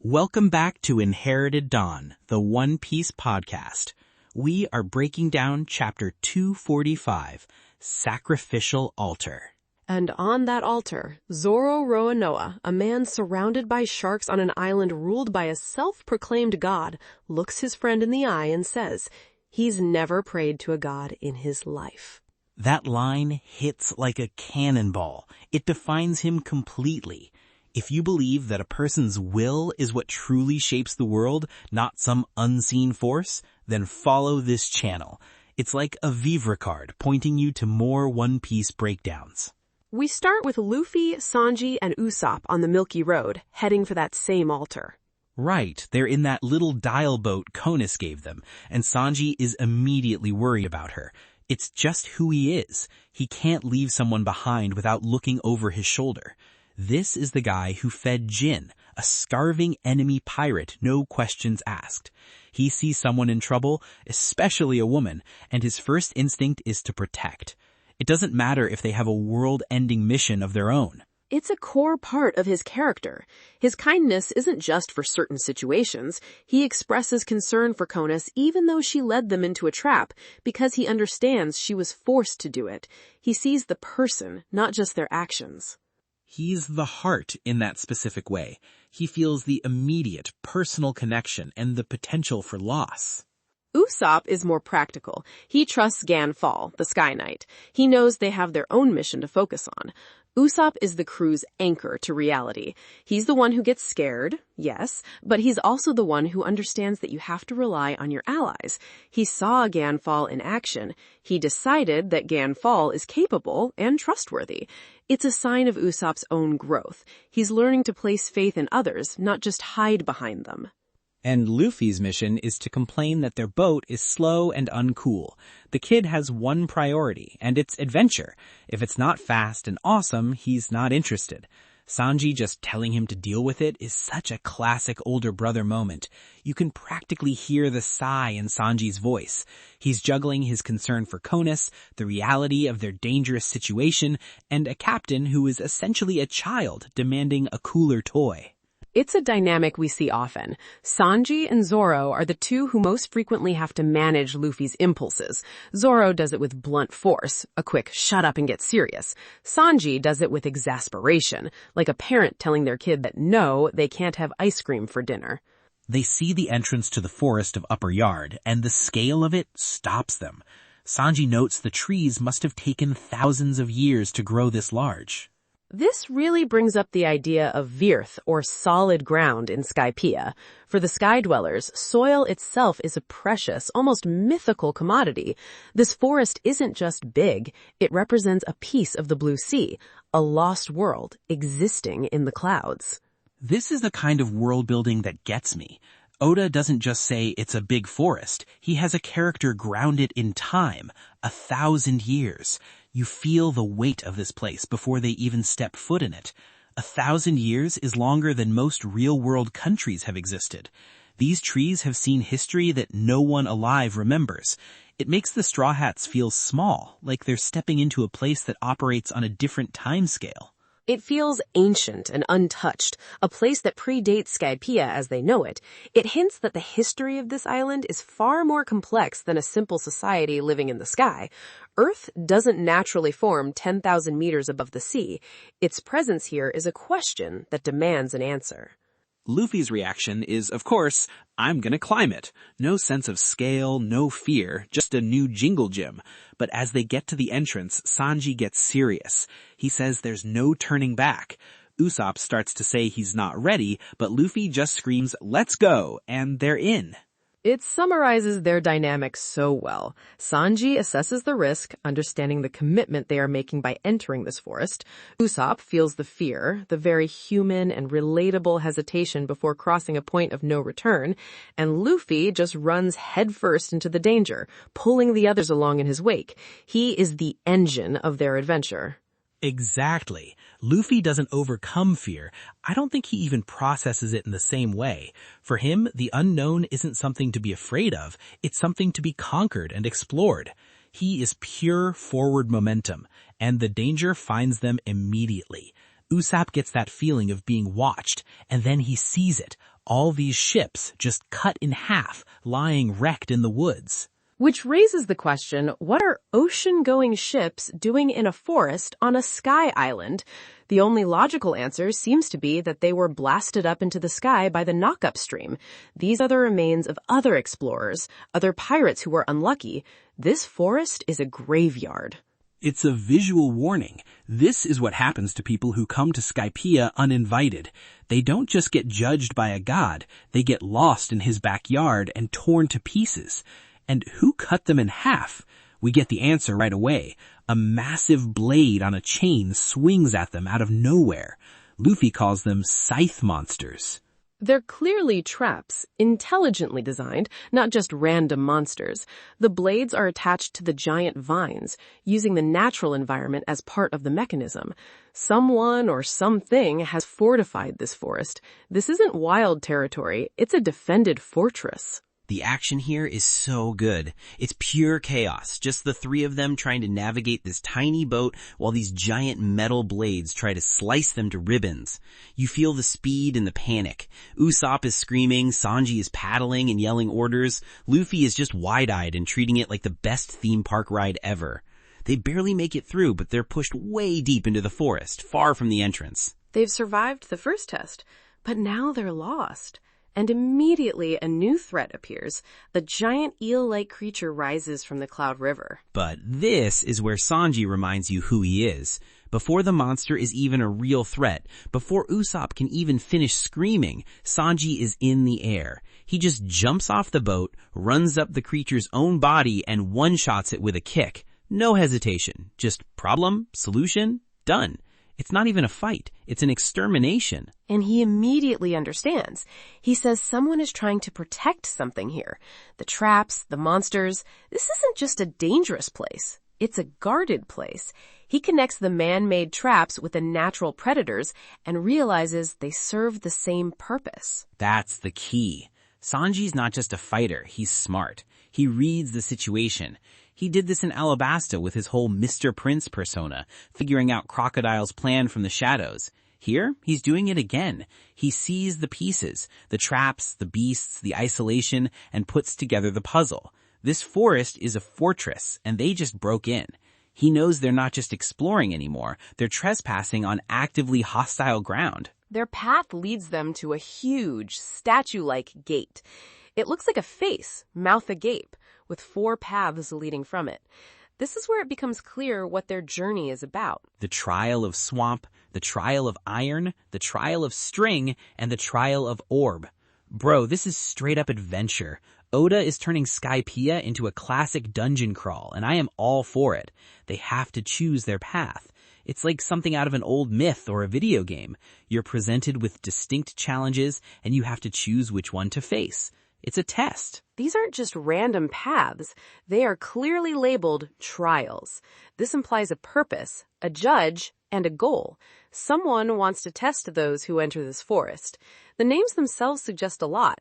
Welcome back to Inherited Dawn, the One Piece podcast. We are breaking down Chapter 245, Sacrificial Altar. And on that altar, Zoro Roanoa, a man surrounded by sharks on an island ruled by a self-proclaimed god, looks his friend in the eye and says, he's never prayed to a god in his life. That line hits like a cannonball. It defines him completely. If you believe that a person's will is what truly shapes the world, not some unseen force, then follow this channel. It's like a Vivre card pointing you to more One Piece breakdowns. We start with Luffy, Sanji, and Usopp on the Milky Road, heading for that same altar. Right, they're in that little dial boat Konis gave them, and Sanji is immediately worried about her. It's just who he is. He can't leave someone behind without looking over his shoulder. This is the guy who fed Jin, a starving enemy pirate, no questions asked. He sees someone in trouble, especially a woman, and his first instinct is to protect. It doesn't matter if they have a world-ending mission of their own. It's a core part of his character. His kindness isn't just for certain situations. He expresses concern for Konis even though she led them into a trap, because he understands she was forced to do it. He sees the person, not just their actions. He's the heart in that specific way. He feels the immediate personal connection and the potential for loss. Usopp is more practical. He trusts Ganfall, the Sky Knight. He knows they have their own mission to focus on. Usopp is the crew's anchor to reality. He's the one who gets scared, yes, but he's also the one who understands that you have to rely on your allies. He saw Ganfall in action. He decided that Ganfall is capable and trustworthy. It's a sign of Usopp's own growth. He's learning to place faith in others, not just hide behind them. And Luffy's mission is to complain that their boat is slow and uncool. The kid has one priority, and it's adventure. If it's not fast and awesome, he's not interested. Sanji just telling him to deal with it is such a classic older brother moment. You can practically hear the sigh in Sanji's voice. He's juggling his concern for Konis, the reality of their dangerous situation, and a captain who is essentially a child demanding a cooler toy. It's a dynamic we see often. Sanji and Zoro are the two who most frequently have to manage Luffy's impulses. Zoro does it with blunt force, a quick shut up and get serious. Sanji does it with exasperation, like a parent telling their kid that no, they can't have ice cream for dinner. They see the entrance to the forest of Upper Yard, and the scale of it stops them. Sanji notes the trees must have taken thousands of years to grow this large. This really brings up the idea of Virth, or solid ground, in Skypiea. For the Sky Dwellers, soil itself is a precious, almost mythical commodity. This forest isn't just big, it represents a piece of the blue sea, a lost world existing in the clouds. This is the kind of world building that gets me. Oda doesn't just say it's a big forest. He has a character grounded in time, 1,000 years. You feel the weight of this place before they even step foot in it. 1,000 years is longer than most real-world countries have existed. These trees have seen history that no one alive remembers. It makes the Straw Hats feel small, like they're stepping into a place that operates on a different time scale. It feels ancient and untouched, a place that predates Skypiea as they know it. It hints that the history of this island is far more complex than a simple society living in the sky. Earth doesn't naturally form 10,000 meters above the sea. Its presence here is a question that demands an answer. Luffy's reaction is, of course, I'm gonna climb it. No sense of scale, no fear, just a new jingle gym. But as they get to the entrance, Sanji gets serious. He says there's no turning back. Usopp starts to say he's not ready, but Luffy just screams, "Let's go," and they're in. It summarizes their dynamic so well. Sanji assesses the risk, understanding the commitment they are making by entering this forest. Usopp feels the fear, the very human and relatable hesitation before crossing a point of no return. And Luffy just runs headfirst into the danger, pulling the others along in his wake. He is the engine of their adventure. Exactly. Luffy doesn't overcome fear. I don't think he even processes it in the same way. For him, the unknown isn't something to be afraid of. It's something to be conquered and explored. He is pure forward momentum, and the danger finds them immediately. Usopp gets that feeling of being watched, and then he sees it. All these ships just cut in half, lying wrecked in the woods. Which raises the question, what are ocean-going ships doing in a forest on a sky island? The only logical answer seems to be that they were blasted up into the sky by the knock-up stream. These are the remains of other explorers, other pirates who were unlucky. This forest is a graveyard. It's a visual warning. This is what happens to people who come to Skypiea uninvited. They don't just get judged by a god, they get lost in his backyard and torn to pieces. And who cut them in half? We get the answer right away. A massive blade on a chain swings at them out of nowhere. Luffy calls them Scythe monsters. They're clearly traps, intelligently designed, not just random monsters. The blades are attached to the giant vines, using the natural environment as part of the mechanism. Someone or something has fortified this forest. This isn't wild territory, it's a defended fortress. The action here is so good. It's pure chaos, just the three of them trying to navigate this tiny boat while these giant metal blades try to slice them to ribbons. You feel the speed and the panic. Usopp is screaming, Sanji is paddling and yelling orders. Luffy is just wide-eyed and treating it like the best theme park ride ever. They barely make it through, but they're pushed way deep into the forest, far from the entrance. They've survived the first test, but now they're lost. And immediately a new threat appears. A giant eel-like creature rises from the Cloud River. But this is where Sanji reminds you who he is. Before the monster is even a real threat, before Usopp can even finish screaming, Sanji is in the air. He just jumps off the boat, runs up the creature's own body, and one-shots it with a kick. No hesitation. Just problem, solution, done. It's not even a fight. It's an extermination. And he immediately understands. He says someone is trying to protect something here. The traps, the monsters. This isn't just a dangerous place. It's a guarded place. He connects the man-made traps with the natural predators and realizes they serve the same purpose. That's the key. Sanji's not just a fighter, he's smart. He reads the situation. He did this in Alabasta with his whole Mr. Prince persona, figuring out Crocodile's plan from the shadows. Here, he's doing it again. He sees the pieces, the traps, the beasts, the isolation, and puts together the puzzle. This forest is a fortress, and they just broke in. He knows they're not just exploring anymore, they're trespassing on actively hostile ground. Their path leads them to a huge, statue-like gate. It looks like a face, mouth agape, with 4 paths leading from it. This is where it becomes clear what their journey is about. The trial of swamp, the trial of iron, the trial of string, and the trial of orb. Bro, this is straight up adventure. Oda is turning Skypiea into a classic dungeon crawl, and I am all for it. They have to choose their path. It's like something out of an old myth or a video game. You're presented with distinct challenges, and you have to choose which one to face. It's a test. These aren't just random paths. They are clearly labeled trials. This implies a purpose, a judge, and a goal. Someone wants to test those who enter this forest. The names themselves suggest a lot.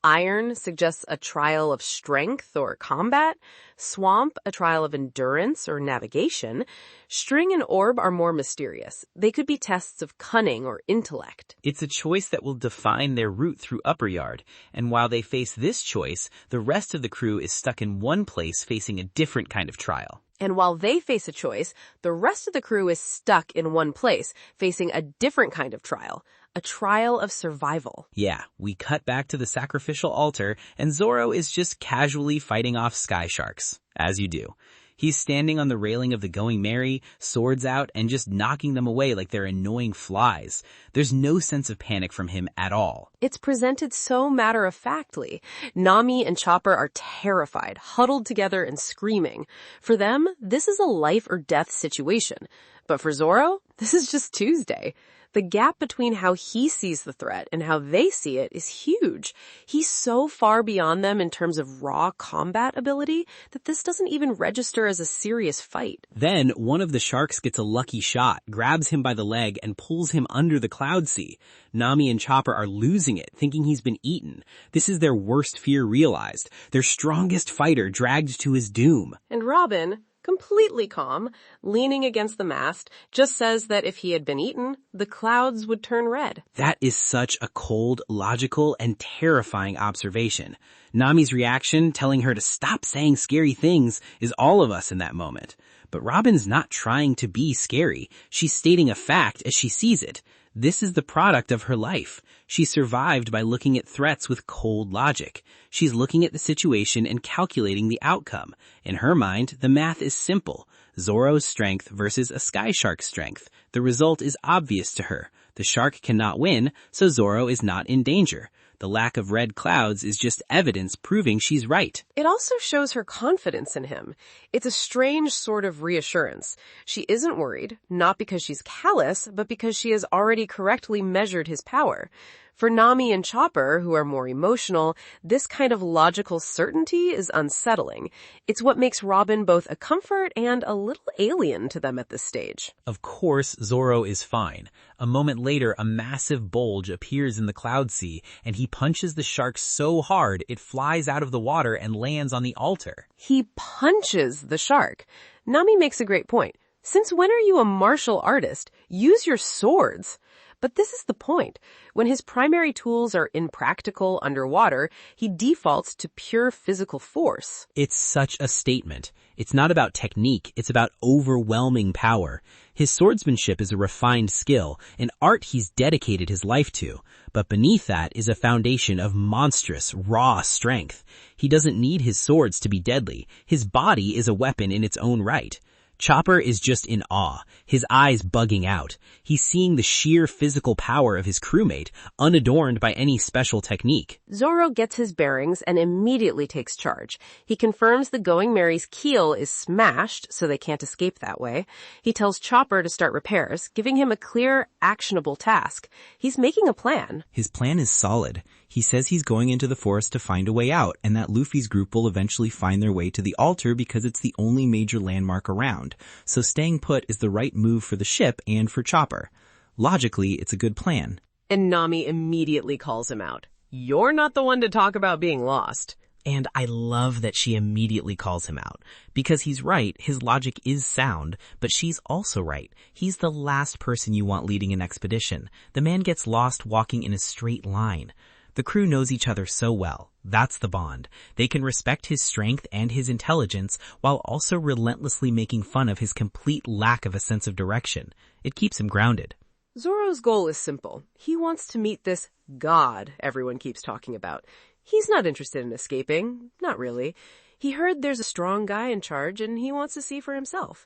Iron suggests a trial of strength or combat. Swamp, a trial of endurance or navigation. String and orb are more mysterious. They could be tests of cunning or intellect. It's a choice that will define their route through Upper Yard, and while they face this choice, the rest of the crew is stuck in one place facing a different kind of trial. And while they face a choice, the rest of the crew is stuck in one place, facing a different kind of trial. A trial of survival. Yeah, we cut back to the Sacrificial Altar, and Zoro is just casually fighting off sky sharks, as you do. He's standing on the railing of the Going Merry, swords out, and just knocking them away like they're annoying flies. There's no sense of panic from him at all. It's presented so matter-of-factly. Nami and Chopper are terrified, huddled together and screaming. For them, this is a life-or-death situation. But for Zoro, this is just Tuesday. The gap between how he sees the threat and how they see it is huge. He's so far beyond them in terms of raw combat ability that this doesn't even register as a serious fight. Then one of the sharks gets a lucky shot, grabs him by the leg, and pulls him under the cloud sea. Nami and Chopper are losing it, thinking he's been eaten. This is their worst fear realized. Their strongest fighter dragged to his doom. And Robin, completely calm, leaning against the mast, just says that if he had been eaten, the clouds would turn red. That is such a cold, logical, and terrifying observation. Nami's reaction, telling her to stop saying scary things, is all of us in that moment. But Robin's not trying to be scary. She's stating a fact as she sees it. This is the product of her life. She survived by looking at threats with cold logic. She's looking at the situation and calculating the outcome. In her mind, the math is simple. Zoro's strength versus a sky shark's strength. The result is obvious to her. The shark cannot win, so Zoro is not in danger. The lack of red clouds is just evidence proving she's right. It also shows her confidence in him. It's a strange sort of reassurance. She isn't worried, not because she's callous, but because she has already correctly measured his power. For Nami and Chopper, who are more emotional, this kind of logical certainty is unsettling. It's what makes Robin both a comfort and a little alien to them at this stage. Of course, Zoro is fine. A moment later, a massive bulge appears in the cloud sea, and he punches the shark so hard it flies out of the water and lands on the altar. He punches the shark. Nami makes a great point. Since when are you a martial artist? Use your swords. But this is the point. When his primary tools are impractical underwater, he defaults to pure physical force. It's such a statement. It's not about technique, it's about overwhelming power. His swordsmanship is a refined skill, an art he's dedicated his life to. But beneath that is a foundation of monstrous, raw strength. He doesn't need his swords to be deadly. His body is a weapon in its own right. Chopper is just in awe, his eyes bugging out. He's seeing the sheer physical power of his crewmate, unadorned by any special technique. Zoro gets his bearings and immediately takes charge. He confirms the Going Merry's keel is smashed, so they can't escape that way. He tells Chopper to start repairs, giving him a clear, actionable task. He's making a plan. His plan is solid. He says he's going into the forest to find a way out, and that Luffy's group will eventually find their way to the altar because it's the only major landmark around. So staying put is the right move for the ship and for Chopper. Logically, it's a good plan. And Nami immediately calls him out. You're not the one to talk about being lost. And I love that she immediately calls him out. Because he's right, his logic is sound, but she's also right. He's the last person you want leading an expedition. The man gets lost walking in a straight line. The crew knows each other so well. That's the bond. They can respect his strength and his intelligence while also relentlessly making fun of his complete lack of a sense of direction. It keeps him grounded. Zoro's goal is simple. He wants to meet this God everyone keeps talking about. He's not interested in escaping. Not really. He heard there's a strong guy in charge and he wants to see for himself.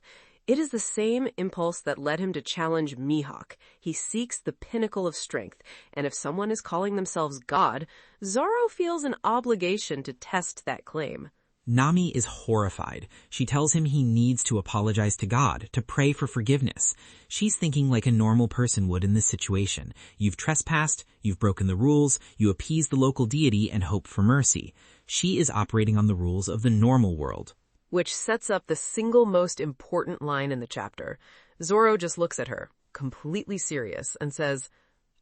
It is the same impulse that led him to challenge Mihawk. He seeks the pinnacle of strength, and if someone is calling themselves God, Zoro feels an obligation to test that claim. Nami is horrified. She tells him he needs to apologize to God, to pray for forgiveness. She's thinking like a normal person would in this situation. You've trespassed, you've broken the rules, you appease the local deity and hope for mercy. She is operating on the rules of the normal world. Which sets up the single most important line in the chapter. Zoro just looks at her, completely serious, and says,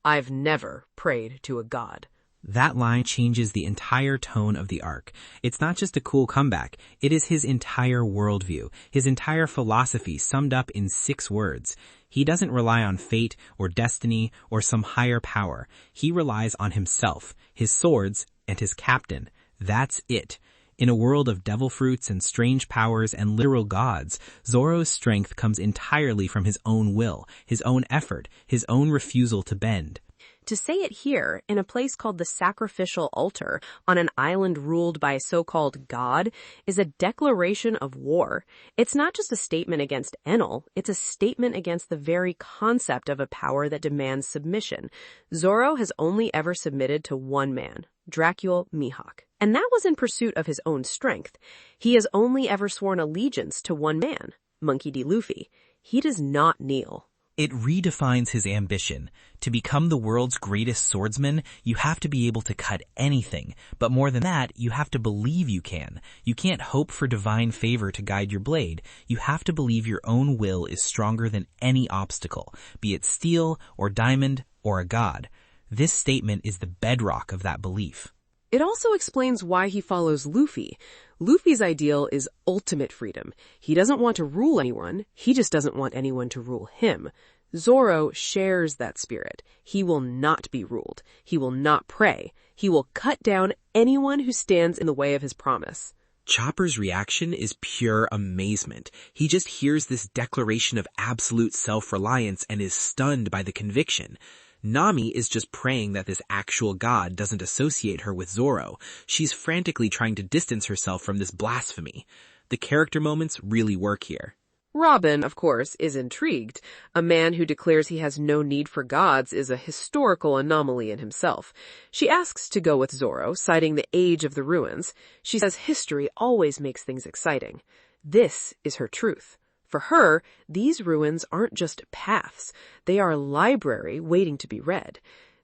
I've never prayed to a god. That line changes the entire tone of the arc. It's not just a cool comeback. It is his entire worldview, his entire philosophy summed up in 6 words. He doesn't rely on fate or destiny or some higher power. He relies on himself, his swords, and his captain. That's it. In a world of devil fruits and strange powers and literal gods, Zoro's strength comes entirely from his own will, his own effort, his own refusal to bend. To say it here, in a place called the Sacrificial Altar, on an island ruled by a so-called god, is a declaration of war. It's not just a statement against Enel, it's a statement against the very concept of a power that demands submission. Zoro has only ever submitted to one man, Dracul Mihawk. And that was in pursuit of his own strength. He has only ever sworn allegiance to one man, Monkey D. Luffy. He does not kneel. It redefines his ambition. To become the world's greatest swordsman, you have to be able to cut anything. But more than that, you have to believe you can. You can't hope for divine favor to guide your blade. You have to believe your own will is stronger than any obstacle, be it steel or diamond or a god. This statement is the bedrock of that belief. It also explains why he follows Luffy. Luffy's ideal is ultimate freedom. He doesn't want to rule anyone, he just doesn't want anyone to rule him. Zoro shares that spirit. He will not be ruled. He will not pray. He will cut down anyone who stands in the way of his promise. Chopper's reaction is pure amazement. He just hears this declaration of absolute self-reliance and is stunned by the conviction. Nami is just praying that this actual god doesn't associate her with Zoro. She's frantically trying to distance herself from this blasphemy. The character moments really work here. Robin, of course, is intrigued. A man who declares he has no need for gods is a historical anomaly in himself. She asks to go with Zoro, citing the age of the ruins. She says history always makes things exciting. This is her truth. For her, these ruins aren't just paths. They are a library waiting to be read.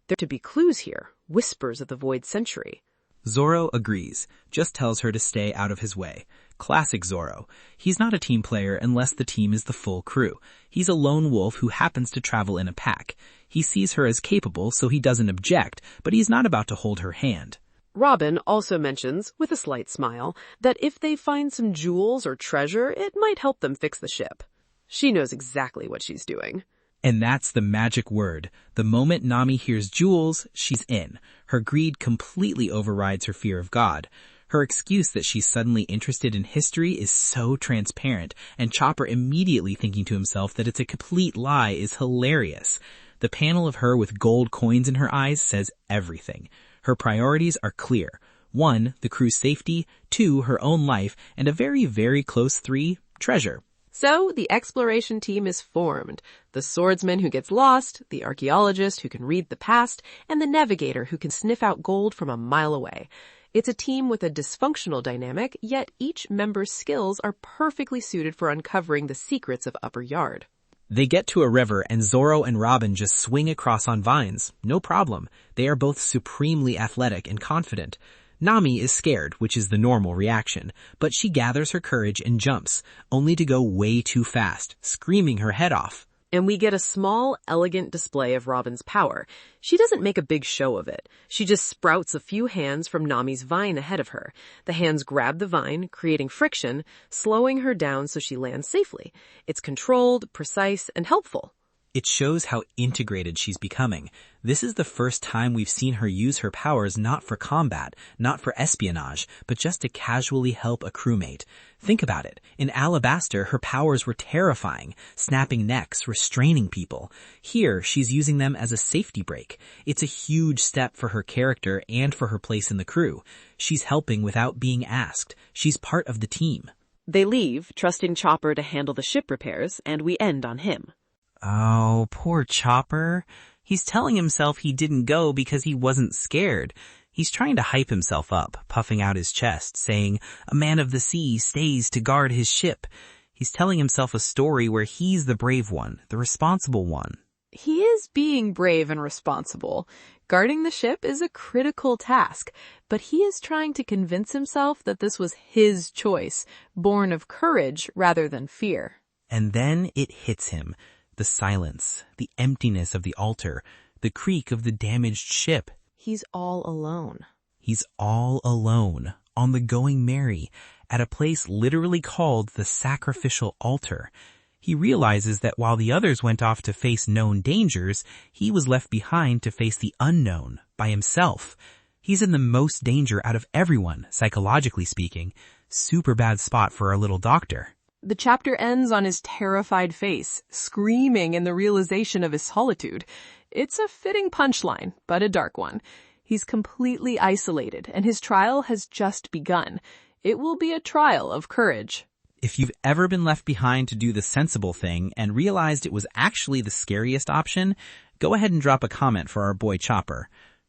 There are to be clues here, whispers of the void century. Zoro agrees, just tells her to stay out of his way. Classic Zoro. He's not a team player unless the team is the full crew. He's a lone wolf who happens to travel in a pack. He sees her as capable, so he doesn't object, but he's not about to hold her hand. Robin also mentions, with a slight smile, that if they find some jewels or treasure, it might help them fix the ship. She knows exactly what she's doing. And that's the magic word. The moment Nami hears jewels, she's in. Her greed completely overrides her fear of God. Her excuse that she's suddenly interested in history is so transparent, and Chopper immediately thinking to himself that it's a complete lie is hilarious. The panel of her with gold coins in her eyes says everything. Her priorities are clear. 1, the crew's safety, 2, her own life, and a very, very close 3, treasure. So, the exploration team is formed. The swordsman who gets lost, the archaeologist who can read the past, and the navigator who can sniff out gold from a mile away. It's a team with a dysfunctional dynamic, yet each member's skills are perfectly suited for uncovering the secrets of Upper Yard. They get to a river and Zoro and Robin just swing across on vines. No problem. They are both supremely athletic and confident. Nami is scared, which is the normal reaction, but she gathers her courage and jumps, only to go way too fast, screaming her head off. And we get a small, elegant display of Robin's power. She doesn't make a big show of it. She just sprouts a few hands from Nami's vine ahead of her. The hands grab the vine, creating friction, slowing her down so she lands safely. It's controlled, precise, and helpful. It shows how integrated she's becoming. This is the first time we've seen her use her powers not for combat, not for espionage, but just to casually help a crewmate. Think about it. In Alabaster, her powers were terrifying, snapping necks, restraining people. Here, she's using them as a safety brake. It's a huge step for her character and for her place in the crew. She's helping without being asked. She's part of the team. They leave, trusting Chopper to handle the ship repairs, and we end on him. Oh, poor Chopper. He's telling himself he didn't go because he wasn't scared. He's trying to hype himself up, puffing out his chest, saying, "A man of the sea stays to guard his ship." He's telling himself a story where he's the brave one, the responsible one. He is being brave and responsible. Guarding the ship is a critical task, but he is trying to convince himself that this was his choice, born of courage rather than fear. And then it hits him. The silence, the emptiness of the altar, the creak of the damaged ship. He's all alone. He's all alone, on the Going Merry, at a place literally called the Sacrificial Altar. He realizes that while the others went off to face known dangers, he was left behind to face the unknown, by himself. He's in the most danger out of everyone, psychologically speaking. Super bad spot for our little doctor. The chapter ends on his terrified face, screaming in the realization of his solitude. It's a fitting punchline, but a dark one. He's completely isolated, and his trial has just begun. It will be a trial of courage. If you've ever been left behind to do the sensible thing and realized it was actually the scariest option, go ahead and drop a comment for our boy Chopper.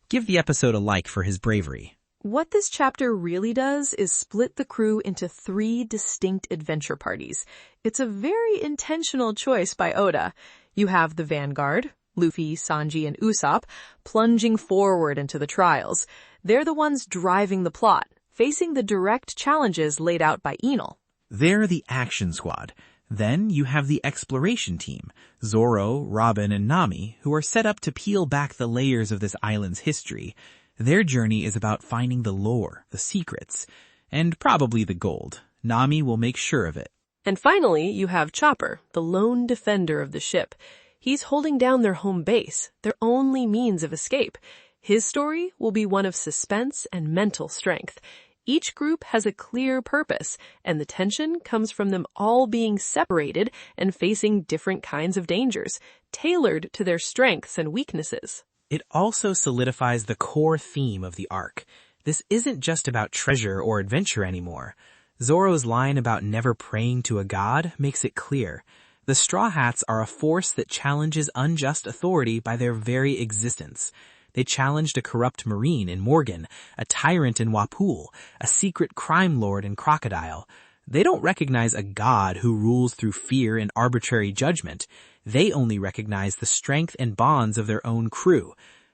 Give the episode a like for his bravery. What this chapter really does is split the crew into 3 distinct adventure parties. It's a very intentional choice by Oda. You have the vanguard, Luffy, Sanji, and Usopp, plunging forward into the trials. They're the ones driving the plot, facing the direct challenges laid out by Enel. They're the action squad. Then you have the exploration team, Zoro, Robin, and Nami, who are set up to peel back the layers of this island's history. Their journey is about finding the lore, the secrets. And probably the gold. Nami will make sure of it. And finally, you have Chopper, the lone defender of the ship. He's holding down their home base, their only means of escape. His story will be one of suspense and mental strength. Each group has a clear purpose, and the tension comes from them all being separated and facing different kinds of dangers, tailored to their strengths and weaknesses. It also solidifies the core theme of the arc. This isn't just about treasure or adventure anymore. Zoro's line about never praying to a god makes it clear. The Straw Hats are a force that challenges unjust authority by their very existence. They challenged a corrupt marine in Morgan, a tyrant in Wapul, a secret crime lord in Crocodile. They don't recognize a god who rules through fear and arbitrary judgment. They only recognize the strength and bonds of their own crew.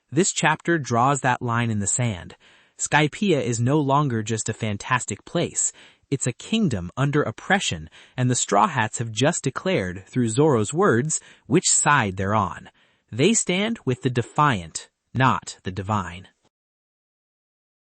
This chapter draws that line in the sand. Skypiea is no longer just a fantastic place. It's a kingdom under oppression, and the Straw Hats have just declared, through Zoro's words, which side they're on. They stand with the defiant, not the divine.